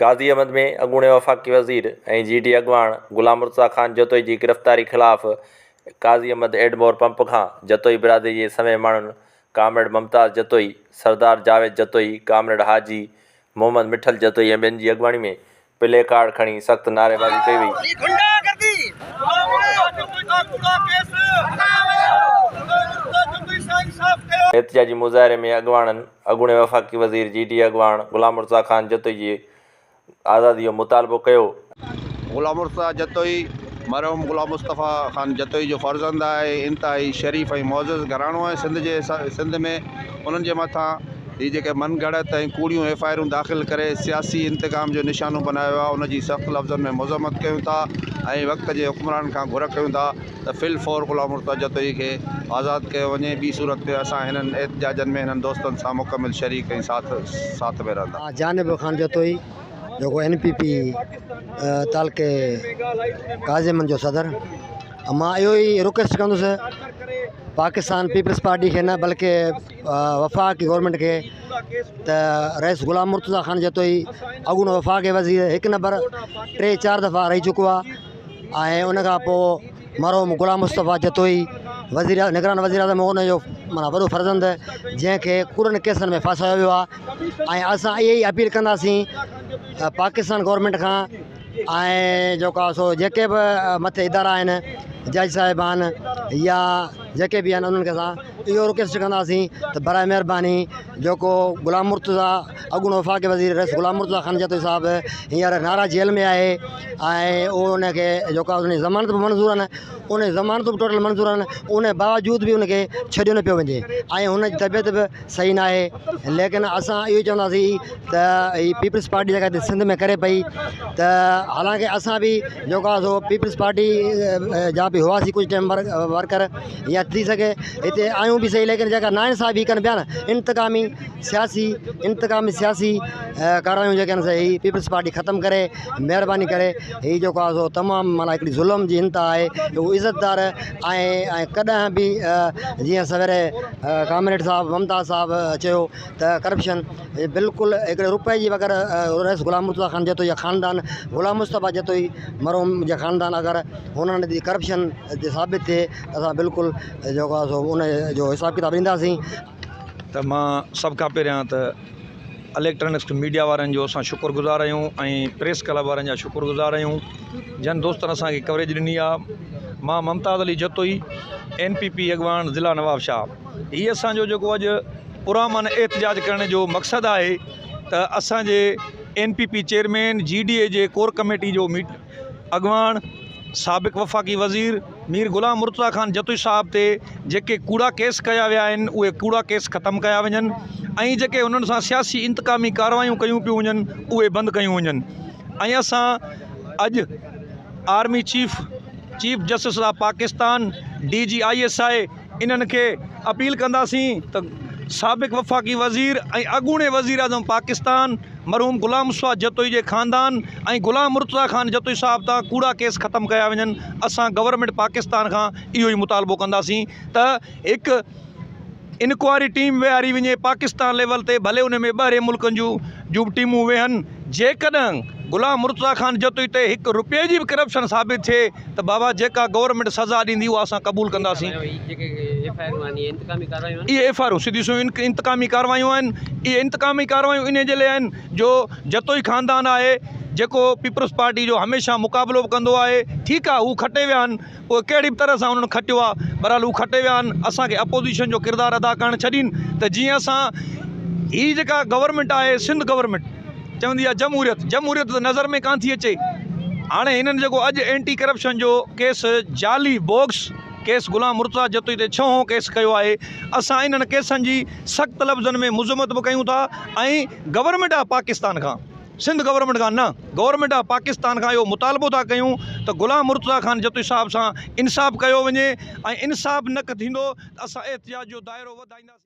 गाज़ी अहमद में अॻूणे वफ़ाक़ी वज़ीर ऐं GD अॻवान ग़ुलाम मुर्तज़ा ख़ान जतोई जी गिरफ़्तारी ख़िलाफ़ काज़ी अहमद एडमोर पंप खां जतोई बिरादरी जे समें माण्हुनि कामरेड मुमताज़ जतोई, सरदार जावेद जतोई, कामरेड हाजी मोहम्मद मिठल जतोई ऐं ॿियनि जी अॻवानी में प्ले कार्ड खणी सख़्त नारेबाज़ी कई वई। एहतिजाजी मुज़ाहिरे में अॻवाननि अॻूणे वफ़ाक़ी वज़ीर GD अॻवान ग़ुलाम मुर्तज़ा ख़ान जतोई जी आज़ादी जो मुतालबो कयो। ग़ुलाम मुर्तज़ा जतोई मरहूम ग़ुलाम मुस्तफ़ा ख़ान जतोई जो फ़र्ज़ंद आहे। इंतहाई शरीफ़ ऐं मुअज़्ज़ज़ घराणो आहे सिंध में। उन्हनि जे मथां ही जेके मनगढ़ंत ऐं कूड़ियूं FIR दाख़िल करे सियासी इंतकाम जो निशानो बनायो आहे, उनजी सख़्त लफ़्ज़नि में मज़म्मत कयूं था ऐं वक़्त जे हुक्मरान खां घुर कयूं था त फ़िलफ़ौर ग़ुलाम मुर्तज़ा जतोई खे आज़ादु कयो वञे। ॿी सूरत ते असां हिननि एहतिजाजनि में हिननि दोस्तनि सां मुकमिल शरीक ऐं साथ में रहंदा। जानिब ख़ान जतोई जो NPP तालके काज़ी अहमद जो सदर, मां इहो ई रिक्वेस्ट कंदुसि पाकिस्तान पीपल्स पार्टी खे न बल्कि वफ़ाक़ी गवर्नमेंट खे त रईस ग़ुलाम मुर्तज़ा ख़ान जतोई अॻूणो वफ़ाक़ी वज़ीर 1 नंबर 3-4 दफ़ा रही चुको आहे ऐं उन खां पोइ मरहूम ग़ुलाम मुस्तफ़ा जतोई निगरान वज़ीर आज़म उनजो माना वॾो फ़र्ज़ंद जंहिंखे कूड़नि केसनि में फासायो वियो आहे। ऐं असां इहा ई अपील कंदासीं पाकिस्तान गवर्नमेंट खां ऐं जेका सो जेके बि मथे इदारा आहिनि, जज साहिबान या जेके बि आहिनि, उन्हनि खे असां इहो रिक्वेस्ट कंदासीं त बराए महिरबानी जेको ग़ुलाम मुर्तज़ा अॻूणो वफ़ाक़ी वज़ीर रईस ग़ुलाम मुर्तज़ा ख़ान जतोई साहिबु हींअर नारा जेल में आहे ऐं उनखे जेका उन ज़मानत बि मंज़ूर आहिनि, उन ज़मानत बि टोटल मंज़ूर आहिनि, उन बावजूद बि उनखे छॾियो न पियो वञे ऐं हुनजी तबियत बि सही न आहे। लेकिन असां इहो चवंदासीं त हीअ पीपल्स पार्टी जेका हिते सिंध में करे पई त हालांकि असां बि जेका सो पीपल्स पार्टी जा बि हुआसीं कुझु टाइम वर्कर या थी सघे हिते आहियूं बि सही, लेकिन जेका नाइंसाफ़ी कनि पिया न इंतकामी सियासी कार्रवाइयूं जेके आहिनि सही पीपल्स पार्टी ख़तमु करे महिरबानी करे हीअ जेको आहे सो तमामु माना हिकिड़ी ज़ुल्म जी इंतिहा आहे। उहो इज़तदार ऐं कॾहिं बि जीअं सवेरे कामरेड साहब मुमताज़ साहब चयो त करप्शन बिल्कुलु हिकिड़े रुपए जी अगरि रईस ग़ुलाम मुर्तज़ा ख़ान जतोई या ख़ानदान ग़ुलाम मुस्तफ़ा जतोई मरहूम जे ख़ानदान अगरि हुननि जी करप्शन साबित थिए असां बिल्कुलु जेको आहे सो उन जो हिसाब किताब ॾींदासीं। त मां सभ खां पहिरियां त इलेक्ट्रॉनिक्स मीडिया वारनि जो असां शुक्रगुज़ार आहियूं ऐं प्रेस क्लब वारनि जा शुक्रगुज़ार आहियूं जन दोस्तनि असांखे कवरेज ॾिनी आहे। मां मुमताज़ अली जतोई NPP अॻवान ज़िला नवाब शाह, हीअ असांजो जेको अॼु पुरअमन एहतिजाज करण जो मक़सदु आहे त असांजे NPP चेयरमैन GDA जे कोर कमेटी जो अॻवान साबिक़ वफ़ाक़ी वज़ीर मीर ग़ुलाम मुर्तज़ा ख़ान जतोई साहिब ते जेके कूड़ा केस कया विया आहिनि उहे कूड़ा केस ख़तमु कया वञनि ऐं जेके हुननि सां सियासी इंतकामी कार्रवायूं कयूं पियूं वञनि उहे बंदि कयूं वञनि। ऐं असां अॼु army chief justice of Pakistan DG ISI इन्हनि खे अपील कंदासीं त साबिक़ वफ़ाक़ी वज़ीर ऐं अॻूणे वज़ीर आज़म पाकिस्तान मरहूम ग़ुलाम मुस्तफ़ा जतोई जे ख़ानदान ऐं ग़ुलाम मुर्तज़ा ख़ान जतोई साहिब तां कूड़ा केस ख़तमु कया वञनि। असां गवर्नमेंट पाकिस्तान खां इहो ई मुतालबो कंदासीं त हिकु इंक्वायरी टीम विहारी वञे पाकिस्तान लेवल ते, भले उन में ॿाहिरि मुल्कनि जूं टीमूं वेहनि। जेकॾहिं ग़ुलाम मुर्तज़ा ख़ान जतोई ते 1 रुपए जी बि करप्शन साबित थिए त बाबा जेका गवर्नमेंट सज़ा ॾींदी उहा असां क़बूल कंदासीं। इहे FIR सिधी सिधियूं इंतकामी कार्रवायूं आहिनि। इहे इंतकामी कार्रवायूं इन जे लाइ आहिनि जो जतोई ख़ानदान आहे जेको पीपल्स पार्टी जो हमेशह मुक़ाबिलो बि कंदो आहे। ठीकु आहे, हू खटे विया आहिनि, उहे कहिड़ी बि तरह सां उन्हनि खटियो आहे, बहरहाल हू खटे विया आहिनि। असांखे अपोज़िशन जो किरदारु अदा करणु छॾीनि त जीअं असां हीअ जेका गवर्नमेंट आहे सिंध गवर्नमेंट चवंदी आहे जमहूरियत त नज़र में कान थी अचे। हाणे हिननि जेको अॼु एंटी करप्शन जो केस जाली बोक्स केस ग़ुलाम मुर्तज़ा जतोई ते 6 केस कयो आहे। असां इन्हनि केसनि जी सख़्त लफ़्ज़नि में मुज़म्मत बि कयूं था ऐं गवर्नमेंट ऑफ पाकिस्तान खां, सिंध गवर्नमेंट खां न, गवर्नमेंट ऑफ पाकिस्तान खां इहो मुतालबो था कयूं त ग़ुलाम मुर्तज़ा ख़ान जतोई साहिब सां इंसाफ़ कयो वञे ऐं इंसाफ़ न थींदो त असां एहतिजाज जो दाइरो वधाईंदासीं।